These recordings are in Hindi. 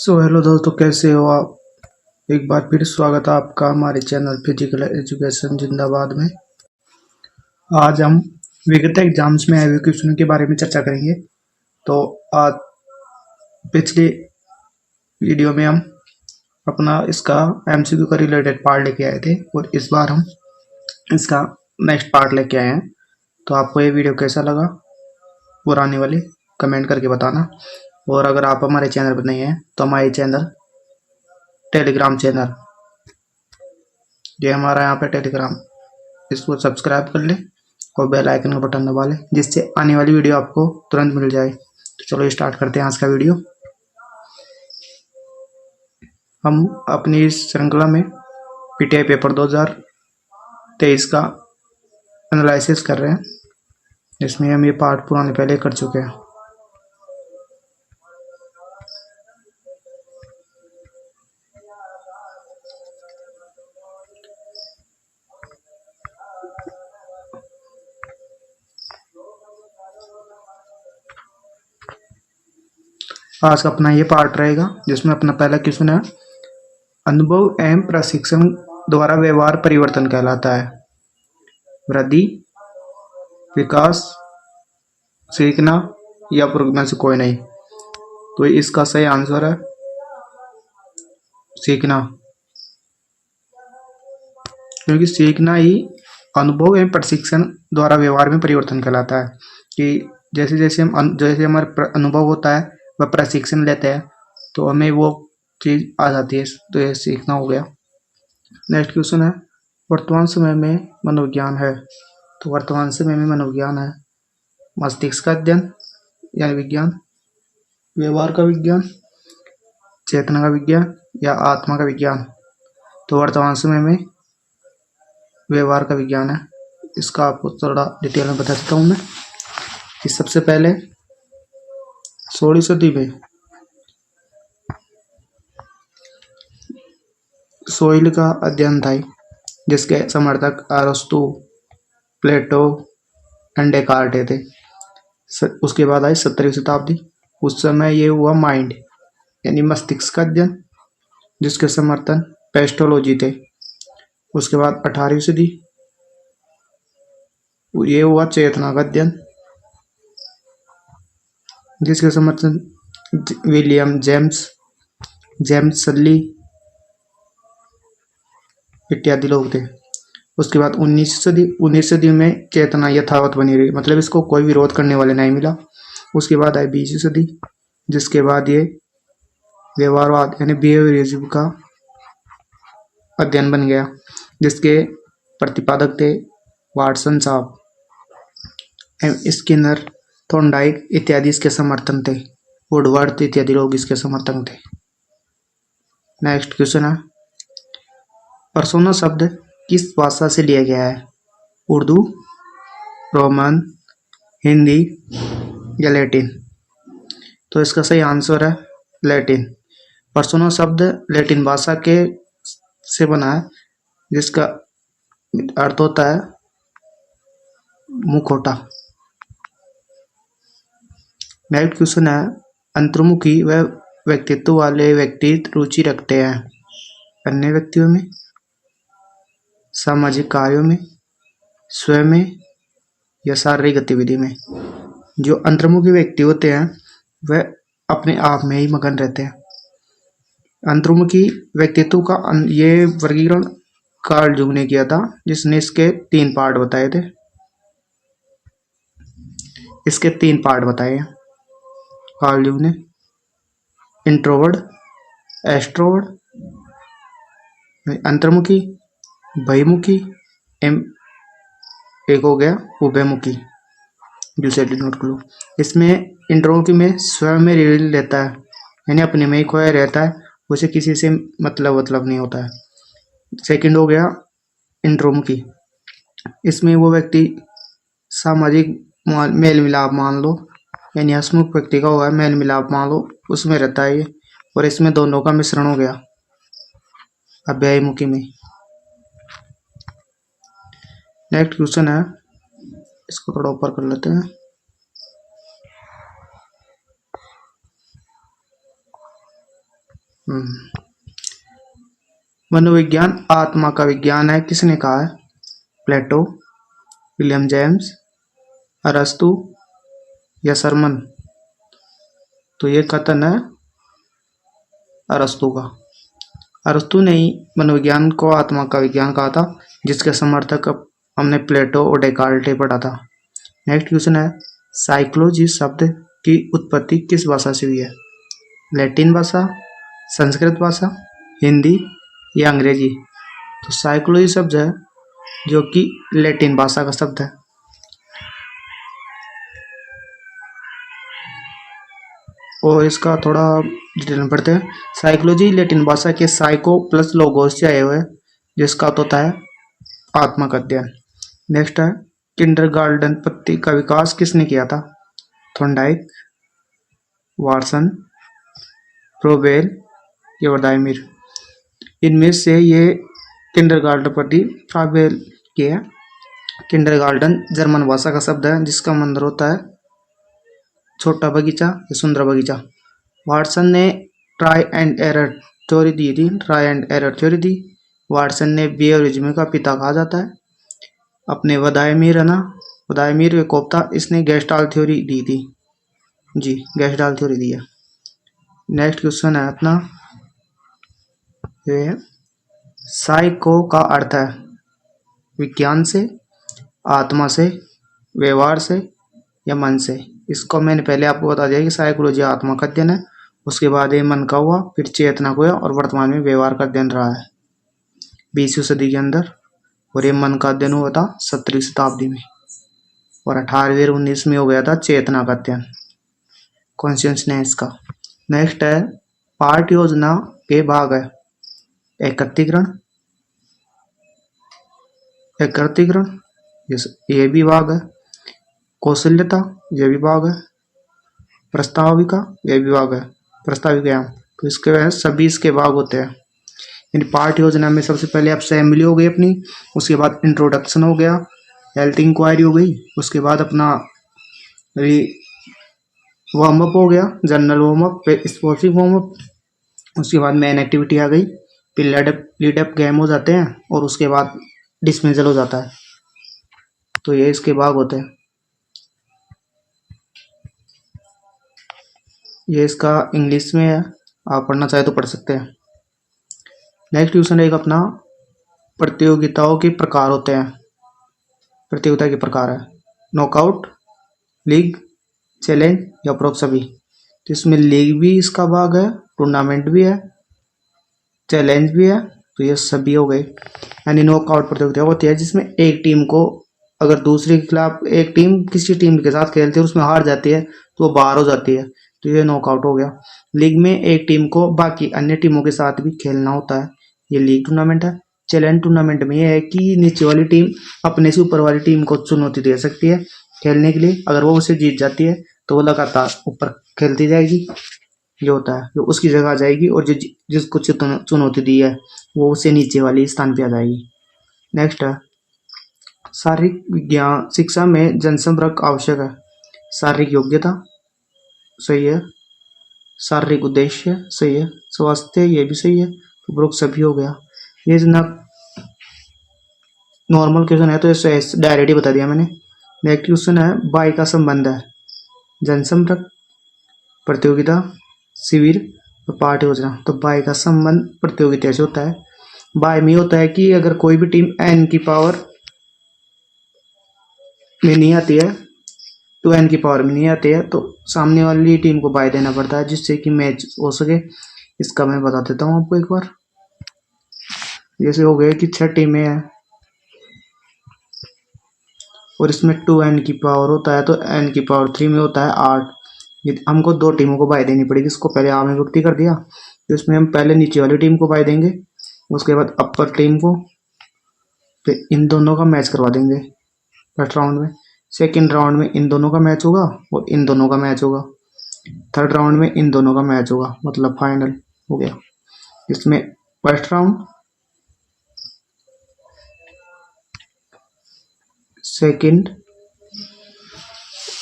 हेलो दोस्तों, कैसे हो आप। एक बार फिर स्वागत है आपका हमारे चैनल फिजिकल एजुकेशन जिंदाबाद में। आज हम विगत एग्जाम्स में आए हुए क्वेश्चन के बारे में चर्चा करेंगे। तो आज पिछली वीडियो में हम अपना इसका एमसीक्यू का रिलेटेड पार्ट लेके आए थे और इस बार हम इसका नेक्स्ट पार्ट लेके आए हैं। तो आपको ये वीडियो कैसा लगा पुराने वाले कमेंट करके बताना। और अगर आप हमारे चैनल पर नहीं हैं तो हमारे चैनल टेलीग्राम चैनल ये हमारा यहाँ पे टेलीग्राम, इसको सब्सक्राइब कर ले और बेल आइकन का बटन दबा ले, जिससे आने वाली वीडियो आपको तुरंत मिल जाए। तो चलो स्टार्ट करते हैं आज का वीडियो। हम अपनी इस श्रृंखला में पीटीआई पेपर 2023 का एनालिसिस कर रहे हैं, जिसमें हम ये पार्ट पुराने पहले कर चुके हैं। आज का अपना ये पार्ट रहेगा, जिसमें अपना पहला क्वेश्चन है, अनुभव एवं प्रशिक्षण द्वारा व्यवहार परिवर्तन कहलाता है वृद्धि, विकास, सीखना या पूर्व में से कोई नहीं। तो इसका सही आंसर है सीखना, क्योंकि सीखना ही अनुभव एवं प्रशिक्षण द्वारा व्यवहार में परिवर्तन कहलाता है। कि जैसे जैसे हमारा अनुभव होता है वह प्रशिक्षण लेते हैं तो हमें वो चीज आ जाती है, तो ये सीखना हो गया। नेक्स्ट क्वेश्चन है, वर्तमान समय में मनोविज्ञान है। तो वर्तमान समय में मनोविज्ञान है मस्तिष्क का अध्ययन यानी विज्ञान, व्यवहार का विज्ञान, चेतना का विज्ञान या आत्मा का विज्ञान। तो वर्तमान समय में व्यवहार का विज्ञान है। इसका आपको थोड़ा डिटेल में बता देता हूँ मैं कि सबसे पहले 16वीं सदी में सोइल का अध्ययन था, जिसके समर्थक अरस्तु, प्लेटो, डेकार्टे थे। उसके बाद आई 17वीं शताब्दी। उस समय ये हुआ माइंड यानी मस्तिष्क का अध्ययन, जिसके समर्थन पेस्टोलॉजी थे। उसके बाद 18वीं सदी ये हुआ चेतना का अध्ययन, जिसके समर्थन विलियम जेम्स सल्ली इत्यादि लोग थे। उसके बाद 19वीं सदी में चेतना यथावत बनी रही, मतलब इसको कोई विरोध करने वाले नहीं मिला। उसके बाद आई 20वीं सदी, जिसके बाद ये व्यवहारवाद यानी बिहेवियरिज्म का अध्ययन बन गया, जिसके प्रतिपादक थे वाटसन साहब, स्किनर, थॉर्नडाइक इत्यादि इसके समर्थन थे। वुडवर्थ इत्यादि लोग इसके समर्थक थे। नेक्स्ट क्वेश्चन है, पर्सोना शब्द किस भाषा से लिया गया है? उर्दू, रोमन, हिंदी या लैटिन? तो इसका सही आंसर है लैटिन। पर्सोना शब्द लैटिन भाषा के से बना है, जिसका अर्थ होता है मुखौटा। नेक्स्ट क्वेश्चन है, अंतर्मुखी व व्यक्तित्व वाले व्यक्ति रुचि रखते हैं अन्य व्यक्तियों में, सामाजिक कार्यों में, स्वयं में या शारीरिक गतिविधि में? जो अंतर्मुखी व्यक्ति होते हैं वह अपने आप में ही मगन रहते हैं। अंतर्मुखी व्यक्तित्व का ये वर्गीकरण कार्ल जुंग ने किया था, जिसने इसके 3 पार्ट बताए थे। इसके 3 पार्ट बताए हैं कार्ल जुंग ने, इंट्रोवर्ड, एक्सट्रोवर्ड, अंतर्मुखी, बहिर्मुखी, एक हो गया उभयमुखी। नोट कर लो। इसमें इंट्रोमुखी में स्वयं में रील लेता है, यानी अपने में ही खोया रहता है, उसे किसी से मतलब नहीं होता है। सेकंड हो गया इंट्रोमुखी, इसमें वो व्यक्ति सामाजिक मेल मिलाप मान लो, यानी हसमुख व्यक्ति का होगा मेल मिलाप मान लो, उसमें रहता है ये। और इसमें दोनों का मिश्रण हो गया अभ्यायमुखी में। नेक्स्ट क्वेश्चन है, इसको थोड़ा ऊपर कर लेते हैं। मनोविज्ञान आत्मा का विज्ञान है, किसने कहा है? प्लेटो, विलियम जेम्स, अरस्तु या सरमन? तो ये कथन है अरस्तु का। अरस्तु ने ही मनोविज्ञान को आत्मा का विज्ञान कहा था, जिसके समर्थक हमने प्लेटो और डेकार्टे पढ़ा था। नेक्स्ट क्वेश्चन है, साइकोलॉजी शब्द की उत्पत्ति किस भाषा से हुई है? लैटिन भाषा, संस्कृत भाषा, हिंदी या अंग्रेजी? तो साइकोलॉजी शब्द है जो कि लैटिन भाषा का शब्द है। और इसका थोड़ा डिटेल में पढ़ते हैं। साइकोलॉजी लैटिन भाषा के साइको प्लस लोगोस से आए हुए, जिसका अर्थ होता है आत्मा का अध्ययन। नेक्स्ट है, किंडरगार्टन पद्धति का विकास किसने किया था? थॉर्नडाइक, वाटसन, प्रोबेल या वर्दायमीर? इनमें से ये किंडरगार्टन पद्धति प्रोबेल की है। किंडरगार्टन जर्मन भाषा का शब्द है, जिसका मतलब होता है छोटा बगीचा या सुंदर बगीचा। वाटसन ने try and error theory the. Watson ने बिहेवियरिज्म का पिता कहा जाता है। अपने वदायमीर वे कोप्ता, इसने गेस्टाल्ट थ्योरी दी थी। जी, गेस्टाल्ट थ्योरी दी है। नेक्स्ट क्वेश्चन है अपना, ये साइको का अर्थ है विज्ञान से, आत्मा से, व्यवहार से या मन से? इसको मैंने पहले आपको बता दिया कि साइकोलॉजी आत्मा का अध्ययन है, उसके बाद ये मन का हुआ, फिर चेतना को हुआ और वर्तमान में व्यवहार का अध्ययन रहा है 20वीं सदी के अंदर। और ये मन का अध्ययन हुआ था 17वीं शताब्दी में, और 18वीं और 19वीं में हो गया था चेतना का अध्ययन, कॉन्शियसनेस का। नेक्स्ट है, पाठ योजना के भाग है एकत्रीकरण, ये भी भाग है। कौशल्यता, ये भी भाग है। प्रस्ताविका, ये भी भाग है। प्रस्ताविक ज्ञान, तो इसके वजह सभी इसके भाग होते हैं। इन पाठ योजना में सबसे पहले आप असेंबली हो गई अपनी, उसके बाद इंट्रोडक्शन हो गया, हेल्थ इंक्वायरी हो गई, उसके बाद अपना वार्म अप हो गया, जनरल वार्म अप, फिर स्पोर्टिंग वार्म अप, उसके बाद मेन एक्टिविटी आ गई, फिर लीड अप गेम हो जाते हैं, और उसके बाद डिसमिसल हो जाता है। तो ये इसके भाग होते हैं। ये इसका इंग्लिश में है, आप पढ़ना चाहे तो पढ़ सकते हैं। नेक्स्ट क्वेश्चन एक अपना, प्रतियोगिताओं के प्रकार होते हैं। प्रतियोगिता के प्रकार है नॉकआउट, लीग, चैलेंज या उपरोक्त सभी? तो इसमें लीग भी इसका भाग है, टूर्नामेंट भी है, चैलेंज भी है, तो ये सभी हो गए। यानी नॉकआउट प्रतियोगिता होती है जिसमें एक टीम को, अगर दूसरे के खिलाफ एक टीम किसी टीम के साथ खेलती है और उसमें हार जाती है तो वो बाहर हो जाती है, तो ये नॉकआउट हो गया। लीग में एक टीम को बाकी अन्य टीमों के साथ भी खेलना होता है, ये लीग टूर्नामेंट है। चैलेंज टूर्नामेंट में यह है कि नीचे वाली टीम अपने से ऊपर वाली टीम को चुनौती दे सकती है खेलने के लिए, अगर वो उसे जीत जाती है तो वो लगातार ऊपर खेलती जाएगी, जो होता है जो उसकी जगह आ जाएगी, और जिसको चुनौती दी है वो उसे नीचे वाली स्थान पे आ जाएगी। नेक्स्ट है, शारीरिक विज्ञान शिक्षा में जनसंपर्क आवश्यक है। शारीरिक योग्यता सही है, शारीरिक उद्देश्य सही है, स्वास्थ्य ये भी सही है, उपरोक्त सभी हो गया। ये जनाब नॉर्मल क्वेश्चन है तो इसे डायरेक्ट ही बता दिया मैंने। नेक्स्ट क्वेश्चन है, बाई का संबंध है जनसंपर्क, प्रतियोगिता, शिविर और पाठ योजना। तो बाई का संबंध प्रतियोगिता से होता है। बाई में होता है कि अगर कोई भी टीम n की पावर में नहीं आती है, तो n की पावर में नहीं आती है, तो सामने वाली टीम को बाई देना पड़ता है जिससे कि मैच हो सके। इसका मैं बता देता हूँ आपको एक बार। जैसे हो गया कि 6 टीमें हैं और इसमें 2n की पावर होता है, तो n की पावर 3 में होता है 8। ये हमको 2 टीमों को बाई देनी पड़ेगी। इसको पहले आ में विभक्ति कर दिया, तो इसमें हम पहले नीचे वाली टीम को बाई देंगे, उसके बाद अपर टीम को, फिर इन दोनों का मैच करवा देंगे फर्स्ट राउंड में। सेकेंड राउंड में इन दोनों का मैच होगा और इन दोनों का मैच होगा। थर्ड राउंड में इन दोनों का मैच होगा, मतलब फाइनल हो गया। इसमें फर्स्ट राउंड, सेकंड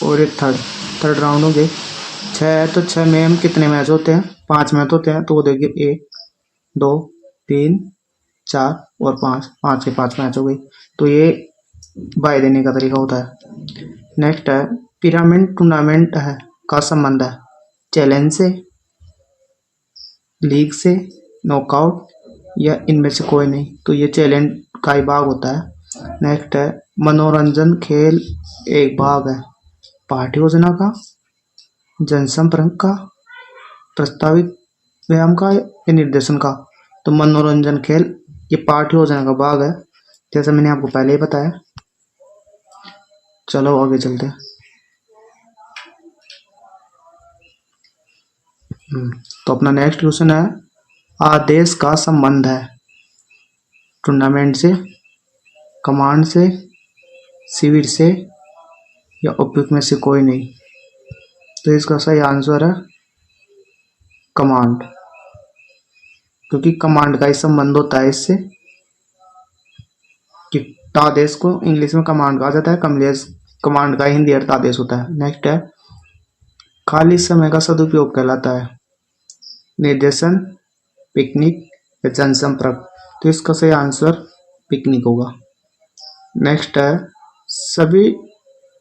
और एक थर्ड राउंड हो गए छः है तो छः में हम कितने मैच होते हैं? 5 मैच होते हैं। तो वो देखिए 1 2 3 4 और 5, 5 के 5 मैच हो गई। तो ये बाय देने का तरीका होता है। नेक्स्ट है पिरामिड टूर्नामेंट है का संबंध है चैलेंज से, लीग से, नॉकआउट या इनमें से कोई नहीं। तो ये चैलेंज का ही भाग होता है। नेक्स्ट है मनोरंजन खेल एक भाग है पाठ्य योजना का, जनसंपर्क का, प्रस्तावित व्यायाम का या निर्देशन का। तो मनोरंजन खेल ये पाठ्य योजना का भाग है, जैसा मैंने आपको पहले ही बताया। चलो आगे चलते हैं। तो अपना नेक्स्ट क्वेश्चन है आदेश का संबंध है टूर्नामेंट से, कमांड से, शिविर से या उपयुक्त में से कोई नहीं। तो इसका सही आंसर है कमांड, क्योंकि कमांड का ही संबंध होता है इससे कि आदेश को इंग्लिश में कमांड कहा जाता है, कमांड का हिंदी अर्थ आदेश होता है। नेक्स्ट है खाली समय का सदुपयोग कहलाता है निर्देशन, पिकनिक या जनसंपर्क। तो इसका सही आंसर पिकनिक होगा। नेक्स्ट है सभी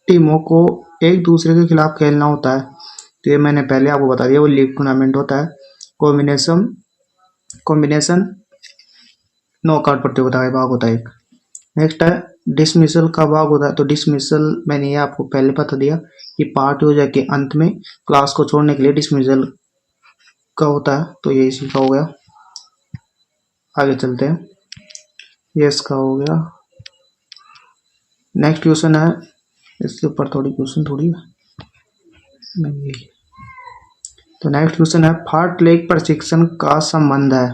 टीमों को एक दूसरे के खिलाफ खेलना होता है। तो ये मैंने पहले आपको बता दिया, वो लीग टूर्नामेंट होता है। कॉम्बिनेशन नॉकआउट प्रतियोगिता का भाग होता है एक। नेक्स्ट है डिसमिसल का भाग होता है। तो डिसमिसल मैंने ये आपको पहले बता दिया कि पाठ योजना के अंत में क्लास को छोड़ने के लिए डिसमिसल का होता है। तो ये इसी का हो गया। आगे चलते हैं। ये इसका हो गया। नेक्स्ट क्वेश्चन है, इसके ऊपर थोड़ी नहीं। तो नेक्स्ट क्वेश्चन है फाट लेग प्रशिक्षण का संबंध है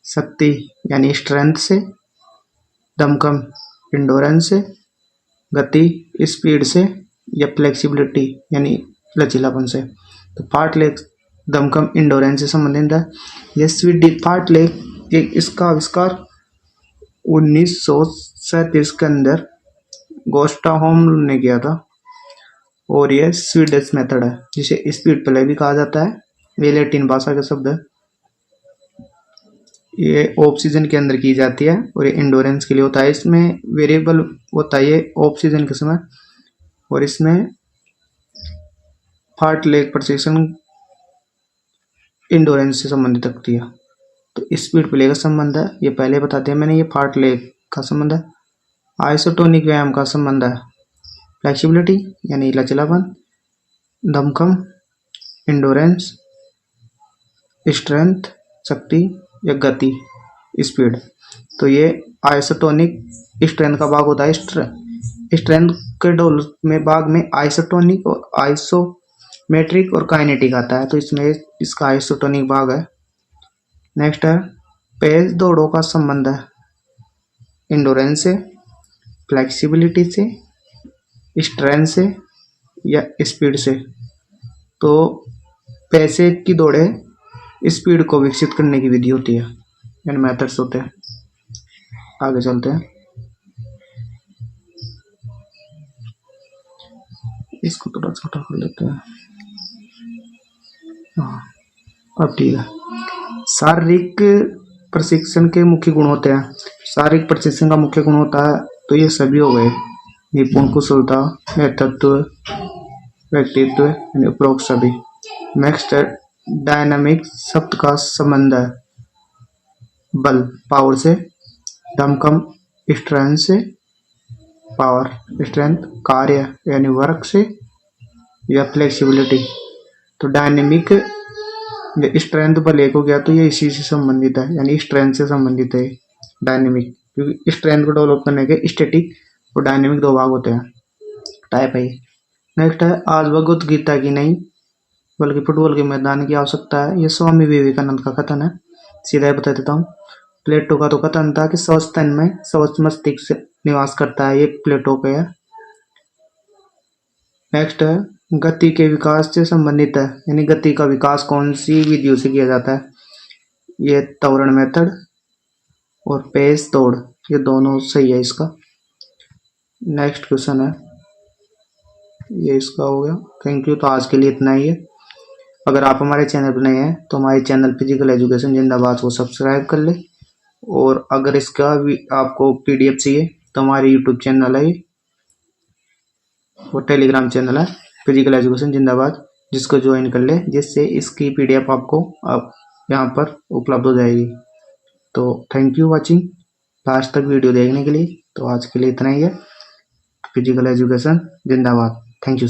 शक्ति यानी स्ट्रेंथ से, दमकम इंडोरेंस से, गति स्पीड से या फ्लेक्सिबिलिटी यानी लचीलापन से। तो फाट लेग दमकम इंडोरेंस से संबंधित है। यह स्वीडिश फाट लेग इसका आविष्कार 1937 के अंदर गोस्टाहोम ने किया था और यह स्वीडिश मेथड है जिसे स्पीड प्ले भी कहा जाता है। ये लैटिन भाषा का शब्द है। ये ऑफ सीजन के अंदर की जाती है और ये इंडोरेंस के लिए होता है। इसमें वेरिएबल होता है ये ऑफ सीजन के समय, और इसमें फाट लेग प्रशिक्षण इंडोरेंस से संबंधित रखती है। तो स्पीड प्ले का संबंध है ये पहले बताते हैं मैंने। ये फाट लेग का संबंध है। आइसोटोनिक व्यायाम का संबंध है फ्लेक्सिबिलिटी यानी लचीलापन, दमकम इंडोरेंस, स्ट्रेंथ शक्ति या गति स्पीड। तो ये आइसोटोनिक स्ट्रेंथ का भाग होता है। स्ट्रेंथ के डोल में भाग में आइसोटोनिक और आइसोमेट्रिक और काइनेटिक आता है। तो इसमें इसका आइसोटोनिक भाग है। नेक्स्ट है पेज दौड़ों का संबंध है इंडोरेंस से, फ्लेक्सिबिलिटी से, स्ट्रेंथ से या स्पीड से। तो पैसे की दौड़े स्पीड को विकसित करने की विधि होती है यानी मेथड्स होते हैं। आगे चलते हैं। इसको थोड़ा छोटा कर लेते हैं। हाँ अब ठीक है। शारीरिक प्रशिक्षण के मुख्य गुण होते हैं। शारीरिक प्रशिक्षण का मुख्य गुण होता है तो ये सभी हो गए निपुण कुशलता, नेतृत्व, व्यक्तित्व यानी उपरोक्त सभी। नेक्स्ट है डायनामिक शब्द का संबंध है बल पावर से, दमकम स्ट्रेंथ से, पावर स्ट्रेंथ कार्य यानी वर्क से या फ्लेक्सिबिलिटी। तो डायनेमिक स्ट्रेंथ बल एक हो गया तो ये इसी से संबंधित है यानी स्ट्रेंथ से संबंधित है डायनेमिक, क्योंकि स्ट्रेंथ को डेवलप करने के स्टैटिक और डायनेमिक दो भाग होते हैं, टाइप है। नेक्स्ट है आज भगवत गीता की नहीं बल्कि फुटबॉल के मैदान की आवश्यकता है। ये स्वामी विवेकानंद का कथन है। सीधा ही बता देता हूँ। प्लेटो का तो कथन था कि स्वस्थ तन में स्वस्थ मस्तिष्क निवास करता है, ये प्लेटो का है। नेक्स्ट है गति के विकास से संबंधित है यानी गति का विकास कौन सी विधियों से किया जाता है। ये त्वरण मेथड और पेस दौड़ ये दोनों सही है इसका। नेक्स्ट क्वेश्चन है ये इसका हो गया। Thank you. तो आज के लिए इतना ही है। अगर आप हमारे चैनल पर नए हैं तो हमारे चैनल फिजिकल एजुकेशन जिंदाबाद को सब्सक्राइब कर ले। और अगर इसका भी आपको पीडीएफ चाहिए तो हमारे यूट्यूब चैनल है और टेलीग्राम चैनल है फिजिकल एजुकेशन जिंदाबाद, जिसको ज्वाइन कर ले, जिससे इसकी पीडीएफ आपको आप यहाँ पर उपलब्ध हो जाएगी। तो थैंक यू वॉचिंग लास्ट तक वीडियो देखने के लिए। तो आज के लिए इतना ही है। फिजिकल एजुकेशन जिंदाबाद। Thank you.